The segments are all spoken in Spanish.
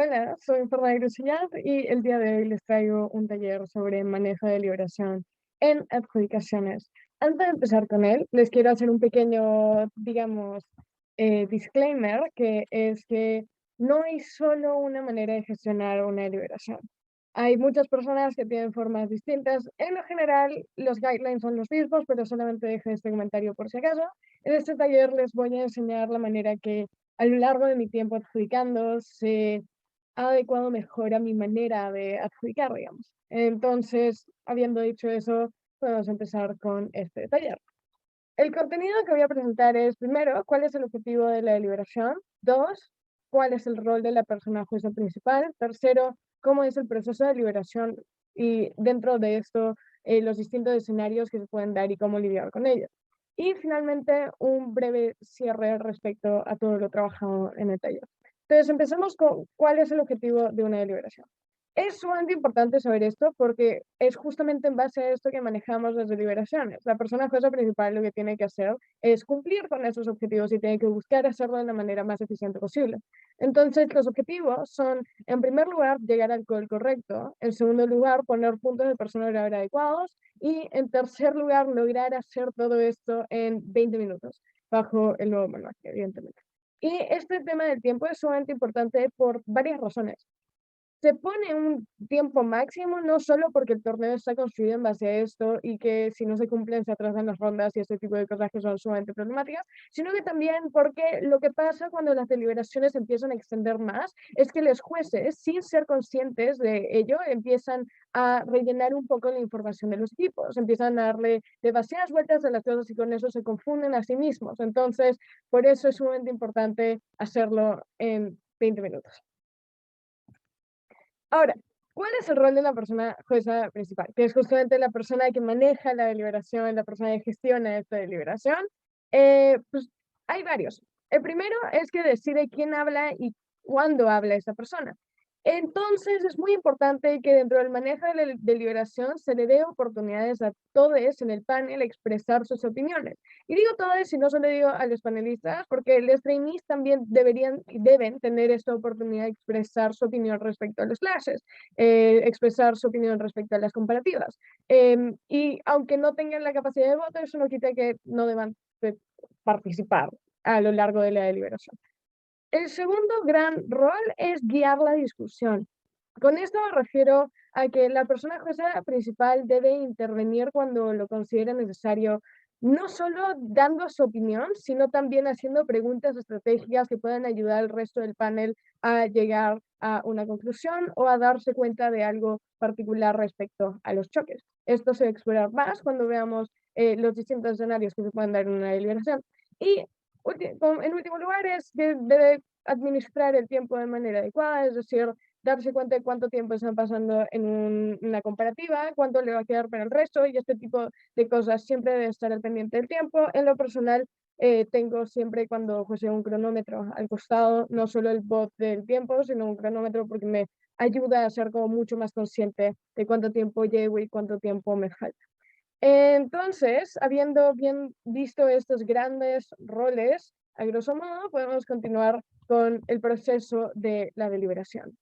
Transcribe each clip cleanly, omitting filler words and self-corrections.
Hola, soy Fernanda Grusillat y el día de hoy les traigo un taller sobre manejo de liberación en adjudicaciones. Antes de empezar con él, les quiero hacer un pequeño, digamos, disclaimer, que es que no hay solo una manera de gestionar una liberación. Hay muchas personas que tienen formas distintas. En lo general, los guidelines son los mismos, pero solamente dejo este comentario por si acaso. En este taller les voy a enseñar la manera que a lo largo de mi tiempo adjudicando se ha adecuado mejor a mi manera de adjudicar, digamos. Entonces, habiendo dicho eso, podemos empezar con este taller. El contenido que voy a presentar es, primero, cuál es el objetivo de la deliberación. Dos, cuál es el rol de la persona jueza principal. Tercero, cómo es el proceso de deliberación y dentro de esto, los distintos escenarios que se pueden dar y cómo lidiar con ellos. Y finalmente, un breve cierre respecto a todo lo trabajado en el taller. Entonces, empezamos con cuál es el objetivo de una deliberación. Es sumamente importante saber esto porque es justamente en base a esto que manejamos las deliberaciones. La persona jueza principal lo que tiene que hacer es cumplir con esos objetivos y tiene que buscar hacerlo de la manera más eficiente posible. Entonces, los objetivos son, en primer lugar, llegar al call correcto. En segundo lugar, poner puntos de persona grave adecuados. Y en tercer lugar, lograr hacer todo esto en 20 minutos, bajo el nuevo manual, evidentemente. Y este tema del tiempo es sumamente importante por varias razones. Se pone un tiempo máximo, no solo porque el torneo está construido en base a esto y que si no se cumplen se atrasan las rondas y este tipo de cosas que son sumamente problemáticas, sino que también porque lo que pasa cuando las deliberaciones empiezan a extender más es que los jueces, sin ser conscientes de ello, empiezan a rellenar un poco la información de los equipos, empiezan a darle demasiadas vueltas a las cosas y con eso se confunden a sí mismos. Entonces, por eso es sumamente importante hacerlo en 20 minutos. Ahora, ¿cuál es el rol de la persona jueza principal? Que es justamente la persona que maneja la deliberación, la persona que gestiona esta deliberación. Pues hay varios. El primero es que decide quién habla y cuándo habla esa persona. Entonces, es muy importante que dentro del manejo de la deliberación se le dé oportunidades a todos en el panel a expresar sus opiniones. Y digo todos y no solo digo a los panelistas, porque los trainees también deberían y deben tener esta oportunidad de expresar su opinión respecto a los classes, expresar su opinión respecto a las comparativas. Y aunque no tengan la capacidad de voto, eso no quita que no deban participar a lo largo de la deliberación. El segundo gran rol es guiar la discusión. Con esto me refiero a que la persona jueza principal debe intervenir cuando lo considere necesario, no solo dando su opinión, sino también haciendo preguntas estratégicas que puedan ayudar al resto del panel a llegar a una conclusión o a darse cuenta de algo particular respecto a los choques. Esto se va a explorar más cuando veamos los distintos escenarios que se pueden dar en una deliberación. Y en último lugar, es que debe administrar el tiempo de manera adecuada, es decir, darse cuenta de cuánto tiempo están pasando en una comparativa, cuánto le va a quedar para el resto y este tipo de cosas. Siempre debe estar al pendiente del tiempo. En lo personal, tengo siempre cuando juego un cronómetro al costado, no solo el bot del tiempo, sino un cronómetro porque me ayuda a ser como mucho más consciente de cuánto tiempo llevo y cuánto tiempo me falta. Entonces, habiendo bien visto estos grandes roles, a grosso modo, podemos continuar con el proceso de la deliberación.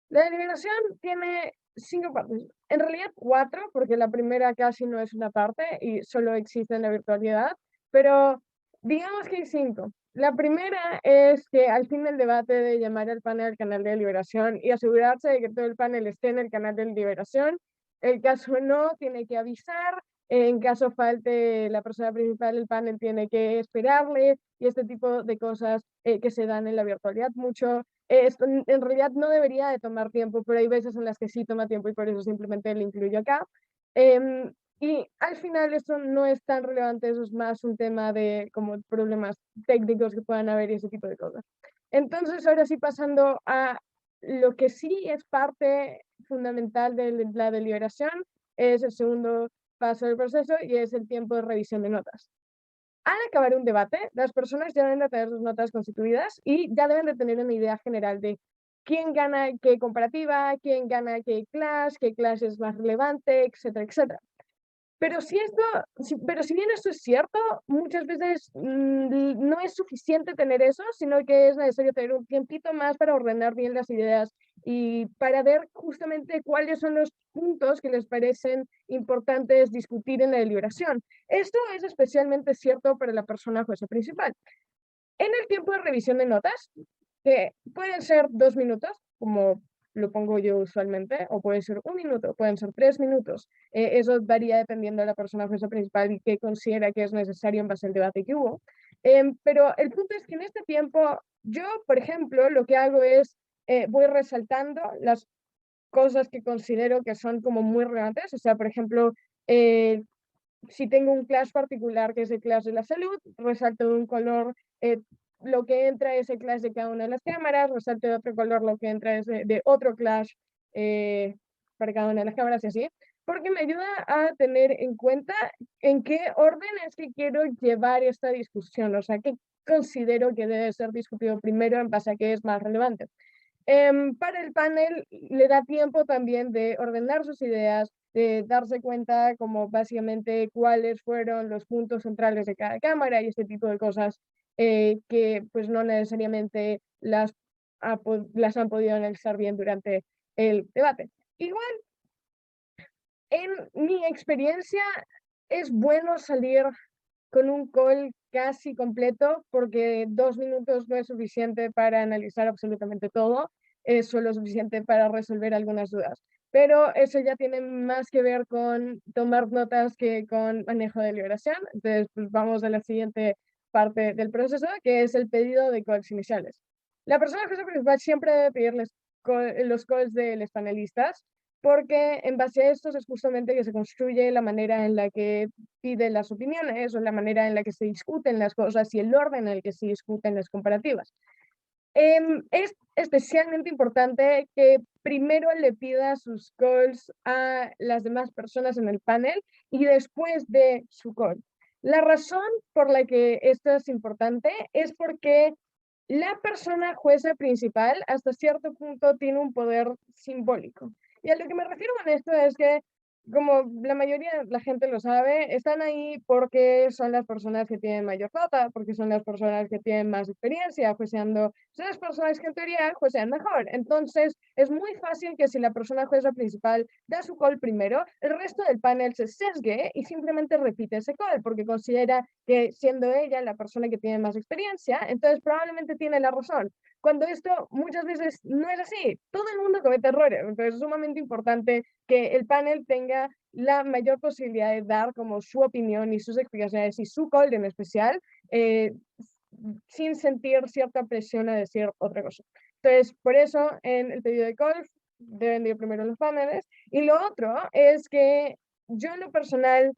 La deliberación tiene 5 partes, en realidad 4, porque la primera casi no es una parte y solo existe en la virtualidad, pero digamos que hay 5. La primera es que al fin del debate de llamar al panel al canal de deliberación y asegurarse de que todo el panel esté en el canal de deliberación. El caso no, tiene que avisar. En caso falte la persona principal, el panel tiene que esperarle y este tipo de cosas que se dan en la virtualidad mucho. Esto en realidad no debería de tomar tiempo, pero hay veces en las que sí toma tiempo y por eso simplemente lo incluyo acá. Y al final esto no es tan relevante, eso es más un tema de como problemas técnicos que puedan haber y ese tipo de cosas. Entonces, ahora sí pasando a lo que sí es parte fundamental de la deliberación, es el segundo paso del proceso y es el tiempo de revisión de notas. Al acabar un debate, las personas ya deben de tener sus notas constituidas y ya deben de tener una idea general de quién gana qué comparativa, quién gana qué clase es más relevante, etcétera, etcétera. Pero si bien esto es cierto, muchas veces no es suficiente tener eso, sino que es necesario tener un tiempito más para ordenar bien las ideas y para ver justamente cuáles son los puntos que les parecen importantes discutir en la deliberación. Esto es especialmente cierto para la persona jueza principal. En el tiempo de revisión de notas, que pueden ser 2 minutos, como lo pongo yo usualmente, o puede ser 1 minuto, pueden ser 3 minutos. Eso varía dependiendo de la persona jueza principal y qué considera que es necesario en base al debate que hubo. Pero el punto es que en este tiempo, yo, por ejemplo, lo que hago es, voy resaltando las cosas que considero que son como muy relevantes. O sea, por ejemplo, eh, si tengo un clash particular que es el clash de la salud, resalto de un color lo que entra es el clash de cada una de las cámaras, resalto de otro color lo que entra es de otro clash eh, para cada una de las cámaras y así, porque me ayuda a tener en cuenta en qué orden es que quiero llevar esta discusión, o sea, qué considero que debe ser discutido primero en base a qué es más relevante. Para el panel le da tiempo también de ordenar sus ideas, de darse cuenta como básicamente cuáles fueron los puntos centrales de cada cámara y este tipo de cosas que pues no necesariamente las han podido analizar bien durante el debate. Igual, en mi experiencia, es bueno salir con un call casi completo, porque 2 minutos no es suficiente para analizar absolutamente todo, es solo suficiente para resolver algunas dudas. Pero eso ya tiene más que ver con tomar notas que con manejo de liberación. Entonces, pues vamos a la siguiente parte del proceso, que es el pedido de calls iniciales. La persona que principal siempre debe pedirles los calls de los panelistas, porque en base a estos es justamente que se construye la manera en la que pide las opiniones o la manera en la que se discuten las cosas y el orden en el que se discuten las comparativas. Es especialmente importante que primero le pida sus calls a las demás personas en el panel y después de su call. La razón por la que esto es importante es porque la persona jueza principal hasta cierto punto tiene un poder simbólico. Y a lo que me refiero con esto es que, como la mayoría de la gente lo sabe, están ahí porque son las personas que tienen mayor nota, porque son las personas que tienen más experiencia jueceando, son las personas que en teoría juecean mejor. Entonces, es muy fácil que si la persona jueza principal da su call primero, el resto del panel se sesgue y simplemente repite ese call, porque considera que siendo ella la persona que tiene más experiencia, entonces probablemente tiene la razón. Cuando esto muchas veces no es así, todo el mundo comete errores, entonces es sumamente importante que el panel tenga la mayor posibilidad de dar como su opinión y sus explicaciones y su call en especial, sin sentir cierta presión a decir otra cosa. Entonces, por eso en el pedido de call deben ir primero los paneles. Y lo otro es que yo en lo personal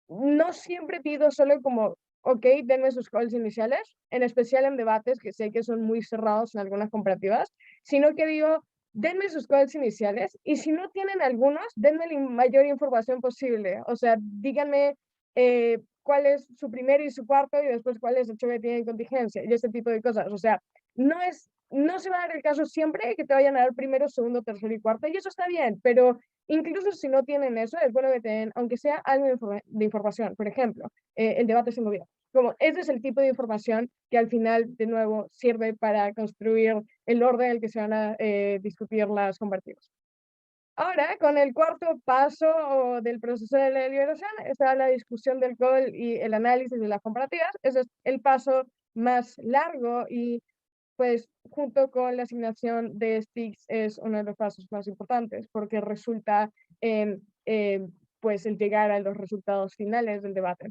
no siempre pido solo como, ok, denme sus calls iniciales, en especial en debates que sé que son muy cerrados en algunas comparativas, sino que digo, denme sus calls iniciales y si no tienen algunos, denme la mayor información posible. O sea, díganme cuál es su primero y su cuarto y después cuál es el hecho que tienen contingencia y ese tipo de cosas. O sea, no se va a dar el caso siempre que te vayan a dar primero, segundo, tercero y cuarto, y eso está bien, pero incluso si no tienen eso, es bueno que tengan, aunque sea algo de información. Por ejemplo, el debate sin gobierno. Como ese es el tipo de información que al final, de nuevo, sirve para construir el orden en el que se van a discutir las comparativas. Ahora, con el cuarto paso del proceso de la deliberación, está la discusión del call y el análisis de las comparativas. Ese es el paso más largo y pues junto con la asignación de sticks es uno de los pasos más importantes porque resulta en pues el llegar a los resultados finales del debate.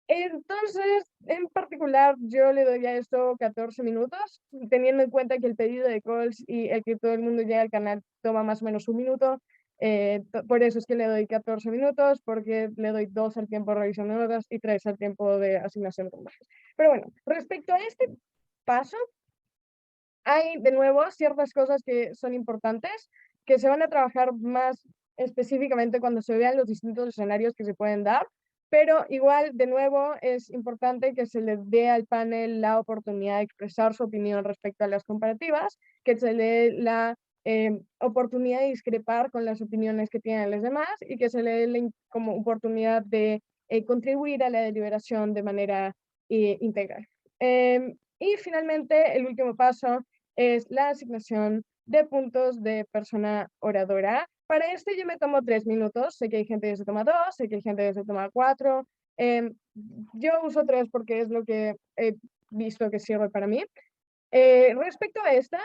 Entonces, en particular, yo le doy a esto 14 minutos, teniendo en cuenta que el pedido de calls y el que todo el mundo llegue al canal toma más o menos 1 minuto. Por eso es que le doy 14 minutos, porque le doy 2 al tiempo de revisión de notas y 3 al tiempo de asignación de puntajes. Pero bueno, respecto a este paso, hay de nuevo ciertas cosas que son importantes, que se van a trabajar más específicamente cuando se vean los distintos escenarios que se pueden dar, pero igual de nuevo es importante que se le dé al panel la oportunidad de expresar su opinión respecto a las comparativas, que se le dé la oportunidad de discrepar con las opiniones que tienen los demás y que se le dé como oportunidad de contribuir a la deliberación de manera integral. Y finalmente, el último paso es la asignación de puntos de persona oradora. Para esto yo me tomo 3 minutos. Sé que hay gente que se toma 2, sé que hay gente que se toma 4. Yo uso 3 porque es lo que he visto que sirve para mí. Respecto a esta,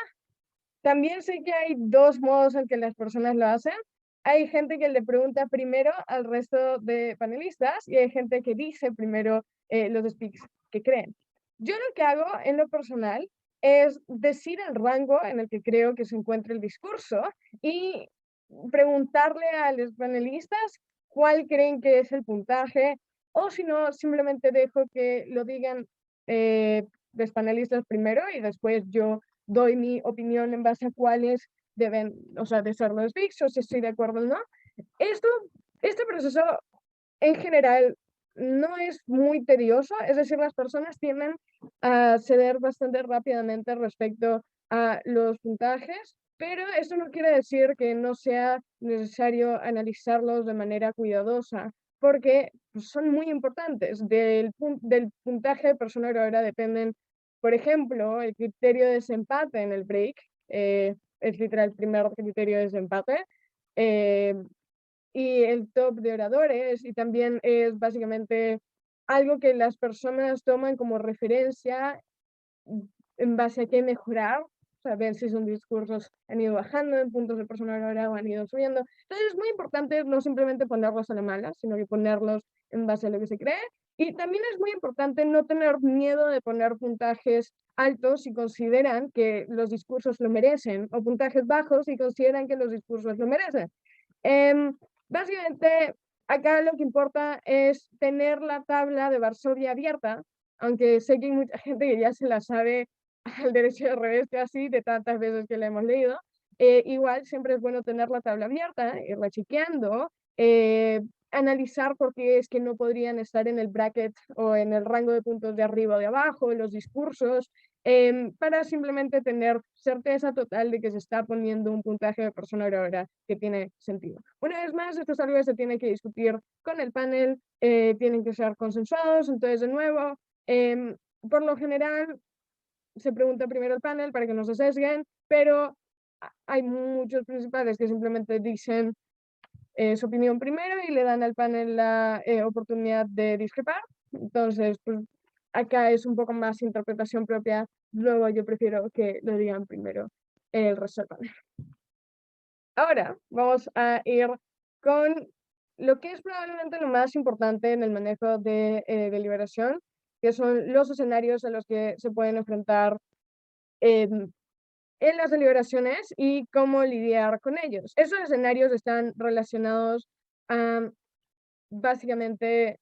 también sé que hay 2 modos en que las personas lo hacen. Hay gente que le pregunta primero al resto de panelistas y hay gente que dice primero los speaks que creen. Yo lo que hago en lo personal es decir el rango en el que creo que se encuentra el discurso y preguntarle a los panelistas cuál creen que es el puntaje, o si no, simplemente dejo que lo digan los panelistas primero y después yo doy mi opinión en base a cuáles deben, o sea, de ser los speaks, o si estoy de acuerdo o no. Este proceso en general no es muy tedioso, es decir, las personas tienden a ceder bastante rápidamente respecto a los puntajes, pero eso no quiere decir que no sea necesario analizarlos de manera cuidadosa, porque pues, son muy importantes. Del puntaje de persona oradora dependen, por ejemplo, el criterio de desempate en el break, es literal el primer criterio de desempate, eh, y el top de oradores, y también es básicamente algo que las personas toman como referencia en base a qué mejorar, o sea, ver si sus discursos han ido bajando en puntos de persona oradora o han ido subiendo. Entonces es muy importante no simplemente ponerlos a la mala, sino que ponerlos en base a lo que se cree. Y también es muy importante no tener miedo de poner puntajes altos si consideran que los discursos lo merecen, o puntajes bajos si consideran que los discursos lo merecen. Básicamente, acá lo que importa es tener la tabla de Varsovia abierta, aunque sé que hay mucha gente que ya se la sabe al derecho y al revés casi de tantas veces que la hemos leído. Igual siempre es bueno tener la tabla abierta, irla chequeando, analizar por qué es que no podrían estar en el bracket o en el rango de puntos de arriba o de abajo, los discursos, para simplemente tener certeza total de que se está poniendo un puntaje de persona oradora que tiene sentido. Una vez más, esto es algo que se tiene que discutir con el panel, tienen que ser consensuados, entonces de nuevo, por lo general se pregunta primero al panel para que no se sesguen, pero hay muchos principales que simplemente dicen su opinión primero y le dan al panel la oportunidad de discrepar. Entonces, pues acá es un poco más interpretación propia. Luego yo prefiero que lo digan primero el resto del panel. Ahora vamos a ir con lo que es probablemente lo más importante en el manejo de deliberación, que son los escenarios a los que se pueden enfrentar en las deliberaciones y cómo lidiar con ellos. Esos escenarios están relacionados a básicamente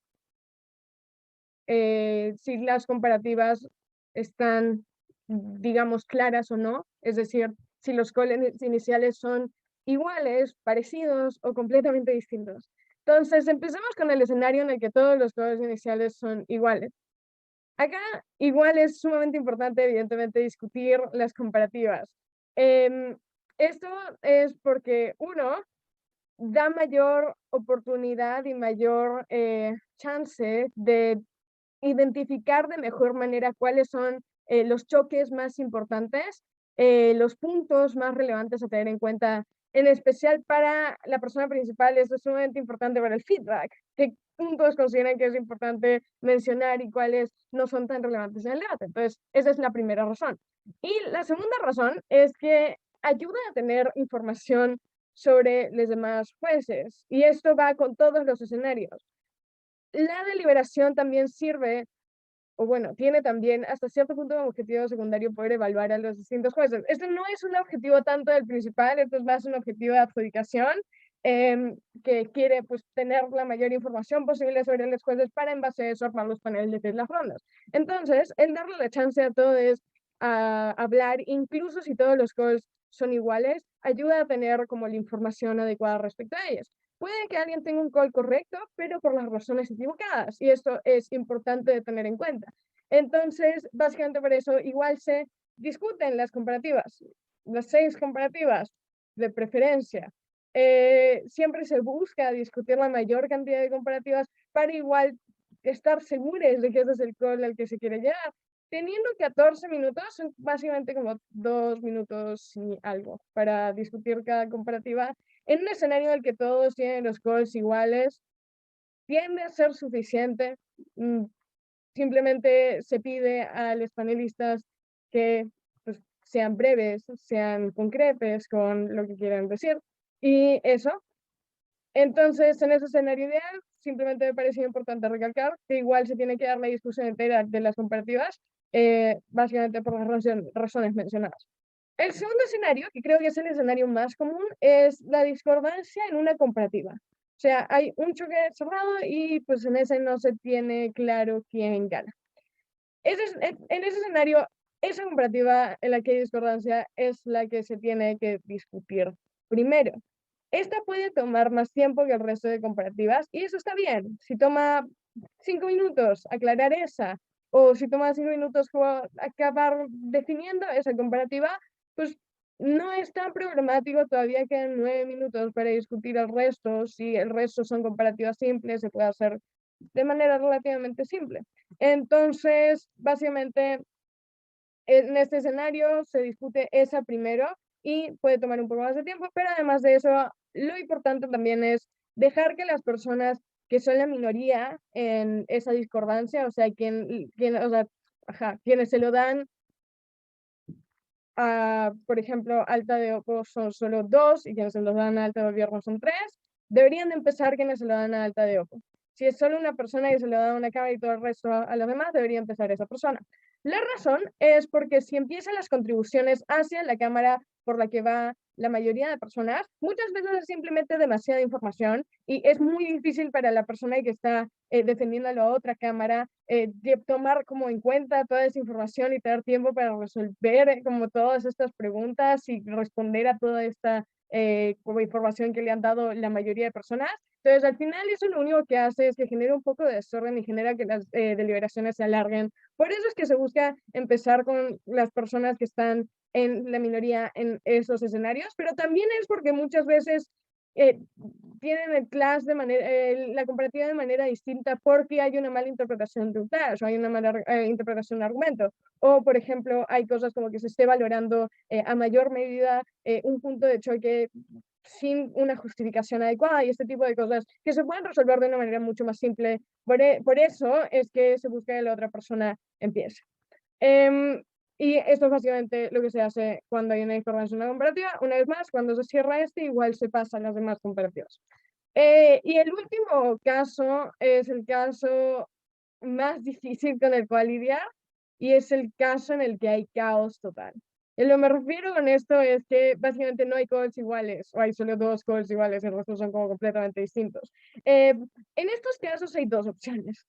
si las comparativas están, digamos, claras o no, es decir, si los calls iniciales son iguales, parecidos o completamente distintos. Entonces, empecemos con el escenario en el que todos los calls iniciales son iguales. Acá igual es sumamente importante, evidentemente, discutir las comparativas. Esto es porque, uno, da mayor oportunidad y mayor chance de identificar de mejor manera cuáles son los choques más importantes, los puntos más relevantes a tener en cuenta, en especial para la persona principal. Esto es sumamente importante para el feedback, qué puntos consideran que es importante mencionar y cuáles no son tan relevantes en el debate. Entonces, esa es la primera razón. Y la segunda razón es que ayuda a tener información sobre los demás jueces, y esto va con todos los escenarios. La deliberación también sirve, o bueno, tiene también hasta cierto punto como objetivo secundario poder evaluar a los distintos jueces. Esto no es un objetivo tanto del principal, esto es más un objetivo de adjudicación, que quiere pues tener la mayor información posible sobre los jueces para en base a eso armar los paneles de las rondas. Entonces, el darle la chance a todos a hablar, incluso si todos los calls son iguales, ayuda a tener como la información adecuada respecto a ellos. Puede que alguien tenga un call correcto, pero por las razones equivocadas, y esto es importante de tener en cuenta. Entonces, básicamente por eso igual se discuten las comparativas, las 6 comparativas, de preferencia. Siempre se busca discutir la mayor cantidad de comparativas para igual estar seguros de que ese es el call al que se quiere llegar. Teniendo 14 minutos, son básicamente como 2 minutos y algo para discutir cada comparativa. En un escenario en el que todos tienen los calls iguales, tiende a ser suficiente. Simplemente se pide a los panelistas que pues, sean breves, sean concretos con lo que quieran decir. Y eso. Entonces, en ese escenario ideal, simplemente me pareció importante recalcar que igual se tiene que dar la discusión entera de las comparativas, básicamente por las razones mencionadas. El segundo escenario, que creo que es el escenario más común, es la discordancia en una comparativa. O sea, hay un choque cerrado y pues en ese no se tiene claro quién gana. En ese escenario, esa comparativa en la que hay discordancia es la que se tiene que discutir primero. Esta puede tomar más tiempo que el resto de comparativas y eso está bien. Si toma 5 minutos aclarar esa, o si toma 5 minutos acabar definiendo esa comparativa, pues no es tan problemático, todavía quedan 9 minutos para discutir el resto. Si el resto son comparativas simples, se puede hacer de manera relativamente simple. Entonces, básicamente, en este escenario se discute esa primero y puede tomar un poco más de tiempo, pero además de eso, lo importante también es dejar que las personas que son la minoría en esa discordancia, o sea, quienes se lo dan a, por ejemplo, alta de Opo son solo 2 y quienes se lo dan a alta de gobierno son 3, deberían de empezar quienes se lo dan a alta de Opo. Si es solo una persona y se le da una cámara y todo el resto a los demás, debería empezar esa persona. La razón es porque si empiezan las contribuciones hacia la cámara por la que va la mayoría de personas, muchas veces es simplemente demasiada información y es muy difícil para la persona que está defendiendo a la otra cámara de tomar como en cuenta toda esa información y tener tiempo para resolver como todas estas preguntas y responder a toda esta como información que le han dado la mayoría de personas. Entonces, al final, eso lo único que hace es que genera un poco de desorden y genera que las deliberaciones se alarguen. Por eso es que se busca empezar con las personas que están en la minoría en esos escenarios, pero también es porque muchas veces eh, tienen el clash de manera, la comparativa de manera distinta porque hay una mala interpretación de un clash o hay una mala interpretación de un argumento. O, por ejemplo, hay cosas como que se esté valorando a mayor medida un punto de choque sin una justificación adecuada y este tipo de cosas que se pueden resolver de una manera mucho más simple. Por eso es que se busca que la otra persona empiece. Y esto es básicamente lo que se hace cuando hay una información en una comparativa. Una vez más, cuando se cierra este, igual se pasan las demás comparativas. Y el último caso es el caso más difícil con el cual lidiar y es el caso en el que hay caos total. Y lo que me refiero con esto es que básicamente no hay calls iguales o hay solo 2 calls iguales, el resto son como completamente distintos. En estos casos hay 2 opciones.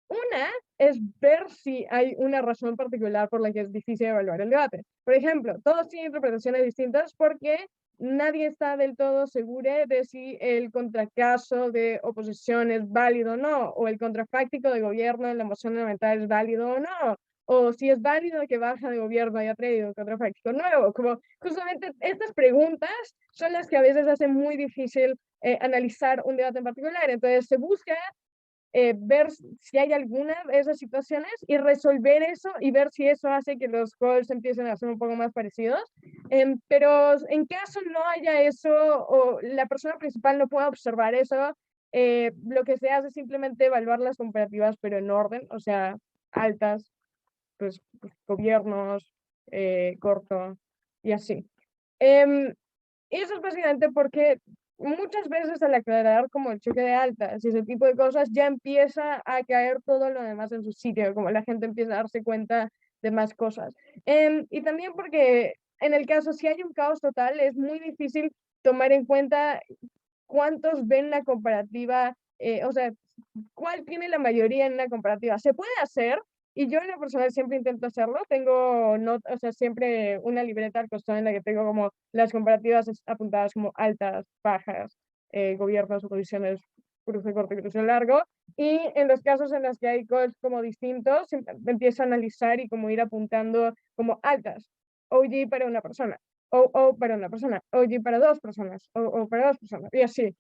Una es ver si hay una razón particular por la que es difícil evaluar el debate. Por ejemplo, todos tienen interpretaciones distintas porque nadie está del todo seguro de si el contracaso de oposición es válido o no, o el contrafáctico de gobierno en la moción fundamental es válido o no, o si es válido que baja de gobierno haya traído un contrafáctico nuevo. Como justamente estas preguntas son las que a veces hacen muy difícil analizar un debate en particular. Entonces se busca ver si hay alguna de esas situaciones y resolver eso y ver si eso hace que los calls empiecen a ser un poco más parecidos. Pero en caso no haya eso o la persona principal no pueda observar eso, lo que se hace es simplemente evaluar las comparativas, pero en orden, o sea, altas, pues gobiernos, corto y así. Eso es básicamente porque muchas veces al aclarar como el choque de altas y ese tipo de cosas, ya empieza a caer todo lo demás en su sitio, como la gente empieza a darse cuenta de más cosas. Y también porque en el caso, si hay un caos total, es muy difícil tomar en cuenta cuántos ven la comparativa, o sea, cuál tiene la mayoría en una comparativa. Se puede hacer, y yo en lo personal siempre intento hacerlo. Tengo, no, o sea, siempre una libreta al costado en la que tengo como las comparativas apuntadas como altas, bajas, gobiernos, oposiciones, cruce corto y cruce largo. Y en los casos en los que hay calls como distintos, empiezo a analizar y como ir apuntando como altas, OG para una persona. o para una persona, oye, para dos personas, o para dos personas, y así.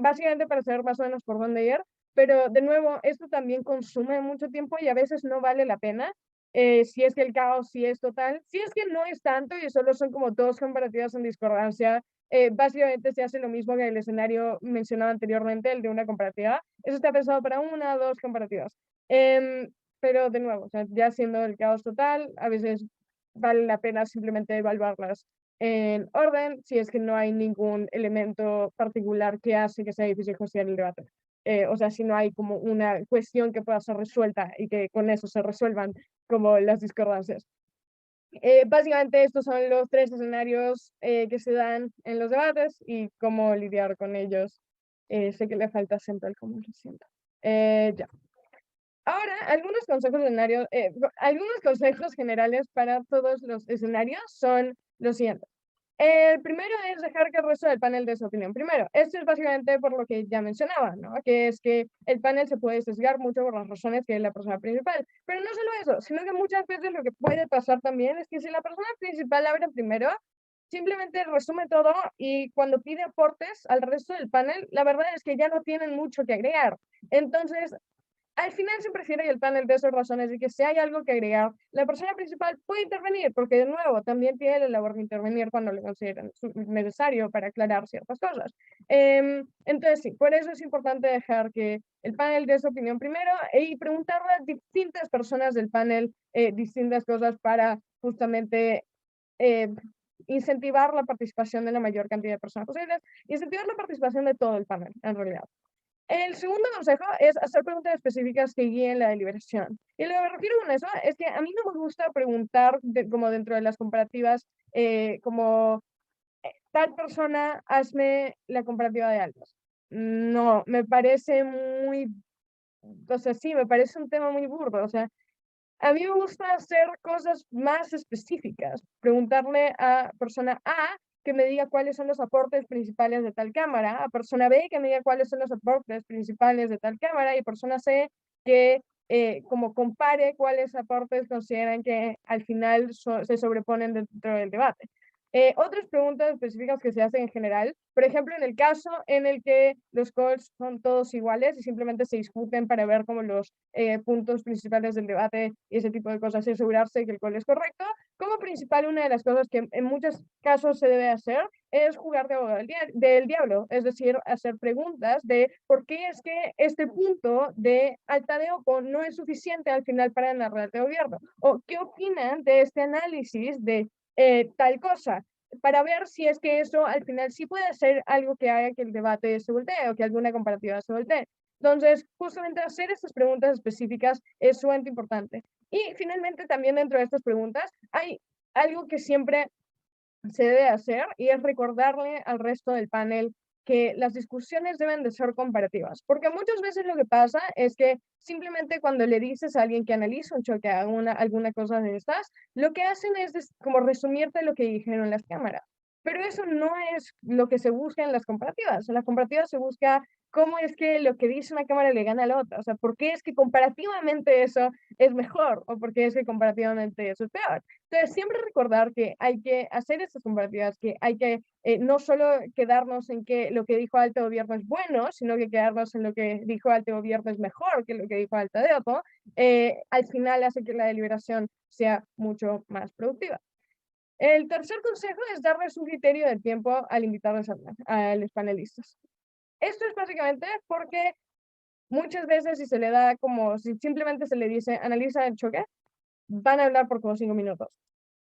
Básicamente para saber más o menos por dónde ir, pero de nuevo, esto también consume mucho tiempo y a veces no vale la pena, si es que el caos sí es total. Si es que no es tanto y solo son como dos comparativas en discordancia, básicamente se hace lo mismo que el escenario mencionado anteriormente, el de una comparativa. Eso está pensado para una o dos comparativas. Em, pero de nuevo, o sea, ya siendo el caos total, a veces vale la pena simplemente evaluarlas en orden, si es que no hay ningún elemento particular que hace que sea difícil construir el debate. O sea, si no hay como una cuestión que pueda ser resuelta y que con eso se resuelvan como las discordancias. Básicamente estos son los tres escenarios que se dan en los debates y cómo lidiar con ellos. Sé que le falta acento al cómo lo siento. Ya. Ahora, algunos consejos generales para todos los escenarios son los siguientes. El primero es dejar que el resto del panel dé su opinión primero. Esto es básicamente por lo que ya mencionaba, ¿no? Que es que el panel se puede sesgar mucho por las razones que es la persona principal. Pero no solo eso, sino que muchas veces lo que puede pasar también es que si la persona principal abre primero, simplemente resume todo y cuando pide aportes al resto del panel, la verdad es que ya no tienen mucho que agregar. Entonces, al final se prefiere el panel de esas razones y que si hay algo que agregar, la persona principal puede intervenir, porque de nuevo también tiene la labor de intervenir cuando lo consideren necesario para aclarar ciertas cosas. Entonces sí, por eso es importante dejar que el panel dé su opinión primero y preguntarle a distintas personas del panel distintas cosas para justamente eh, incentivar la participación de la mayor cantidad de personas posibles, incentivar la participación de todo el panel en realidad. El segundo consejo es hacer preguntas específicas que guíen la deliberación. Y lo que me refiero con eso es que a mí no me gusta preguntar como dentro de las comparativas, como tal persona, hazme la comparativa de altos. No, me parece muy, o sea, sí, me parece un tema muy burdo. O sea, a mí me gusta hacer cosas más específicas, preguntarle a persona A que me diga cuáles son los aportes principales de tal cámara, a persona B que me diga cuáles son los aportes principales de tal cámara y persona C que como compare cuáles aportes consideran que al final se sobreponen dentro del debate. Otras preguntas específicas que se hacen en general, por ejemplo, en el caso en el que los calls son todos iguales y simplemente se discuten para ver como los puntos principales del debate y ese tipo de cosas y asegurarse que el call es correcto, como principal una de las cosas que en muchos casos se debe hacer es jugar de abogado del diablo, es decir, hacer preguntas de por qué es que este punto de alta de Opo no es suficiente al final para narrar de gobierno, o qué opinan de este análisis de tal cosa, para ver si es que eso al final sí puede ser algo que haga que el debate se voltee o que alguna comparativa se voltee. Entonces, justamente hacer estas preguntas específicas es sumamente importante. Y finalmente, también dentro de estas preguntas, hay algo que siempre se debe hacer y es recordarle al resto del panel que las discusiones deben de ser comparativas, porque muchas veces lo que pasa es que simplemente cuando le dices a alguien que analiza un choque, alguna cosa de estas, lo que hacen es como resumirte lo que dijeron las cámaras. Pero eso no es lo que se busca en las comparativas. En las comparativas se busca cómo es que lo que dice una cámara le gana a la otra. O sea, ¿por qué es que comparativamente eso es mejor o por qué es que comparativamente eso es peor? Entonces, siempre recordar que hay que hacer estas comparativas, que hay que no solo quedarnos en que lo que dijo Alto Gobierno es bueno, sino que quedarnos en lo que dijo Alto Gobierno es mejor que lo que dijo Alta de Opo, al final hace que la deliberación sea mucho más productiva. El tercer consejo es darles un criterio de tiempo al invitarles a los panelistas. Esto es básicamente porque muchas veces si se le da como, si simplemente se le dice analiza el choque, van a hablar por como 5 minutos.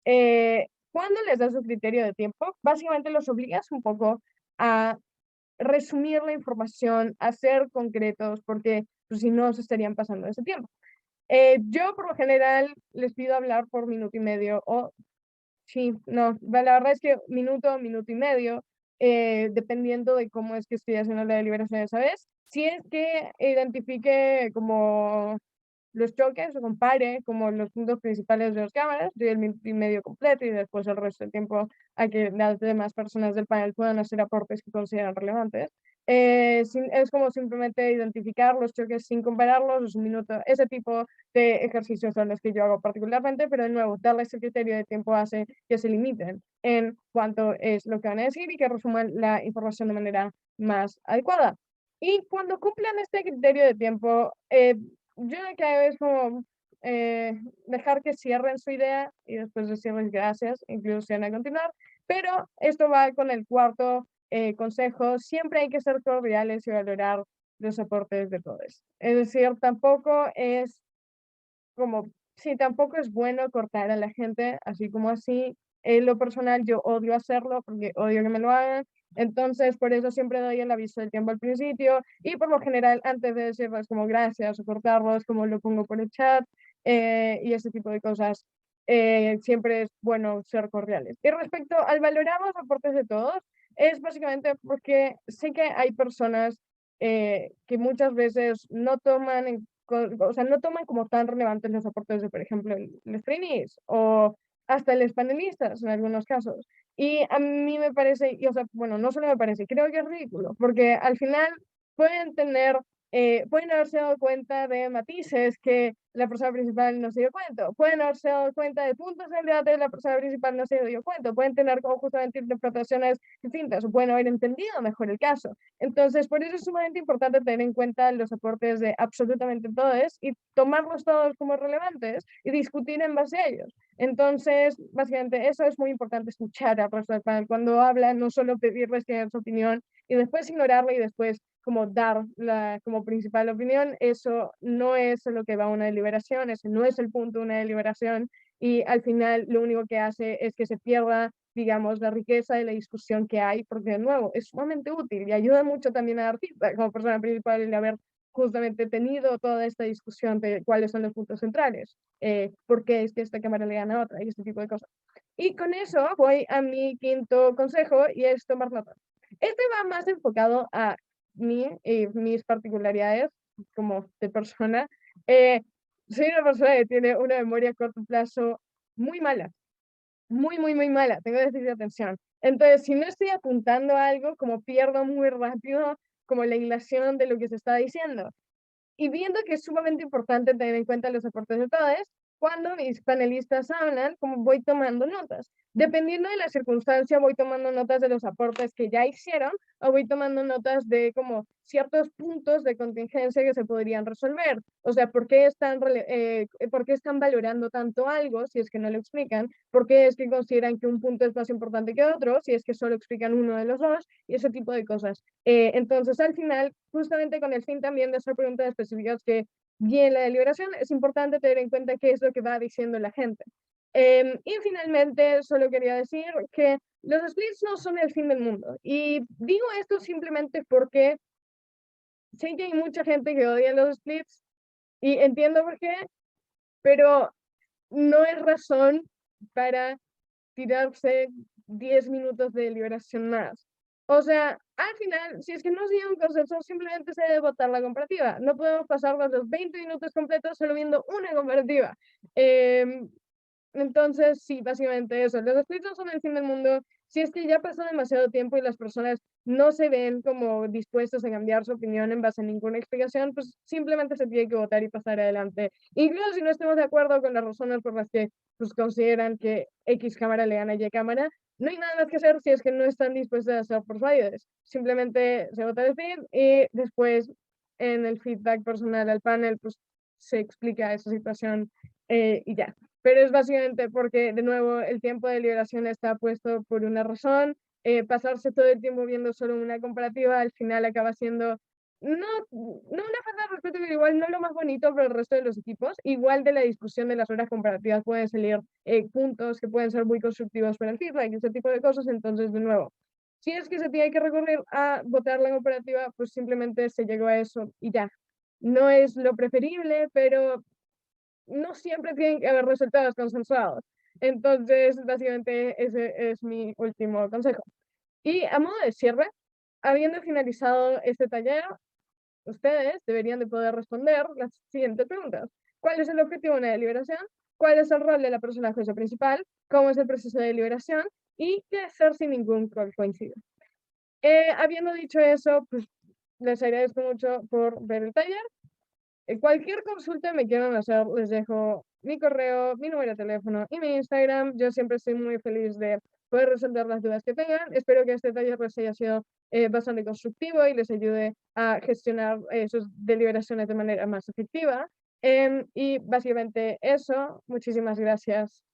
Cuando les das un criterio de tiempo, básicamente los obligas un poco a resumir la información, a ser concretos, porque pues, si no se estarían pasando ese tiempo. Yo por lo general les pido hablar por minuto y medio o sí, no, la verdad es que minuto, minuto y medio, dependiendo de cómo es que estoy haciendo la deliberación esa vez. Si es que identifique como los choques o compare como los puntos principales de las cámaras, doy el minuto y medio completo y después el resto del tiempo a que las demás personas del panel puedan hacer aportes que consideran relevantes. Es como simplemente identificar los choques sin compararlos, los minutos, ese tipo de ejercicios son los que yo hago particularmente, pero de nuevo, darle ese criterio de tiempo hace que se limiten en cuanto es lo que van a decir y que resuman la información de manera más adecuada. Y cuando cumplan este criterio de tiempo, yo lo que hago es como dejar que cierren su idea y después decirles gracias, incluso si van a continuar, pero esto va con el cuarto consejo, siempre hay que ser cordiales y valorar los aportes de todos. Es decir, tampoco es como, sí, tampoco es bueno cortar a la gente, así como así. En lo personal, yo odio hacerlo porque odio que me lo hagan. Entonces, por eso siempre doy el aviso del tiempo al principio y por lo general, antes de decirles como gracias o cortarlos, como lo pongo por el chat y ese tipo de cosas, siempre es bueno ser cordiales. Y respecto al valorar los aportes de todos, es básicamente porque sé que hay personas que muchas veces no toman o sea, no toman como tan relevantes los aportes de, por ejemplo, los trainees o hasta los panelistas en algunos casos. Y a mí me parece, y, o sea, bueno, no solo me parece, creo que es ridículo, porque al final pueden tener, pueden haberse dado cuenta de matices que la persona principal no se dio cuenta, pueden haberse dado cuenta de puntos del debate de la persona principal no se dio cuenta, pueden tener como justamente interpretaciones distintas o pueden haber entendido mejor el caso. Entonces, por eso es sumamente importante tener en cuenta los aportes de absolutamente todos y tomarlos todos como relevantes y discutir en base a ellos. Entonces, básicamente, eso es muy importante escuchar al resto del panel cuando hablan, no solo pedirles que den su opinión y después ignorarla y después como dar la como principal opinión. Eso no es lo que va a una deliberación, ese no es el punto de una deliberación y al final lo único que hace es que se pierda digamos, la riqueza de la discusión que hay, porque de nuevo es sumamente útil y ayuda mucho también a dar feedback como persona principal el haber justamente tenido toda esta discusión de cuáles son los puntos centrales, por qué es que esta cámara le gana a otra y este tipo de cosas. Y con eso voy a mi quinto consejo y es tomar nota. Este va más enfocado a mí y mis particularidades como de persona. Soy una persona que tiene una memoria a corto plazo muy mala muy mala, tengo déficit de atención. Entonces, si no estoy apuntando a algo, como pierdo muy rápido como la hilación de lo que se está diciendo. Y viendo que es sumamente importante tener en cuenta los aportes de todos, cuando mis panelistas hablan, como voy tomando notas. Dependiendo de la circunstancia, voy tomando notas de los aportes que ya hicieron o voy tomando notas de como ciertos puntos de contingencia que se podrían resolver. O sea, ¿por qué están valorando tanto algo si es que no lo explican? ¿Por qué es que consideran que un punto es más importante que otro si es que solo explican uno de los dos? Y ese tipo de cosas. Entonces, al final, justamente con el fin también de hacer preguntas específicas que bien la deliberación, es importante tener en cuenta qué es lo que va diciendo la gente. Y finalmente, solo quería decir que los splits no son el fin del mundo. Y digo esto simplemente porque sé que hay mucha gente que odia los splits y entiendo por qué, pero no es razón para tirarse 10 minutos de deliberación más. O sea, al final, si es que no sigue un consenso, simplemente se debe votar la comparativa. No podemos pasarnos los 20 minutos completos solo viendo una comparativa. Entonces, sí, básicamente eso. Los splits no son el fin del mundo. Si es que ya pasó demasiado tiempo y las personas no se ven como dispuestos a cambiar su opinión en base a ninguna explicación, pues simplemente se tiene que votar y pasar adelante. Incluso si no estemos de acuerdo con las razones por las que pues, consideran que X cámara le gana a Y cámara, no hay nada más que hacer si es que no están dispuestos a ser persuadidos. Simplemente se vota el fin y después en el feedback personal al panel, pues se explica esa situación y ya. Pero es básicamente porque, de nuevo, el tiempo de liberación está puesto por una razón. Pasarse todo el tiempo viendo solo una comparativa, al final acaba siendo, no una falta de respeto, pero igual no lo más bonito para el resto de los equipos. Igual de la discusión de las horas comparativas pueden salir puntos que pueden ser muy constructivos para el feedback, ese tipo de cosas. Entonces, de nuevo, si es que se tiene que recurrir a votar la comparativa, pues simplemente se llegó a eso y ya. No es lo preferible, pero no siempre tienen que haber resultados consensuados. Entonces, básicamente, ese es mi último consejo. Y a modo de cierre, habiendo finalizado este taller, ustedes deberían de poder responder las siguientes preguntas. ¿Cuál es el objetivo de una deliberación? ¿Cuál es el rol de la persona jueza principal? ¿Cómo es el proceso de deliberación? ¿Y qué hacer si ningún rol coincide? Habiendo dicho eso, pues les agradezco mucho por ver el taller. Cualquier consulta me quieran hacer, les dejo mi correo, mi número de teléfono y mi Instagram. Yo siempre estoy muy feliz de poder resolver las dudas que tengan. Espero que este taller les haya sido bastante constructivo y les ayude a gestionar sus deliberaciones de manera más efectiva. Y básicamente eso. Muchísimas gracias.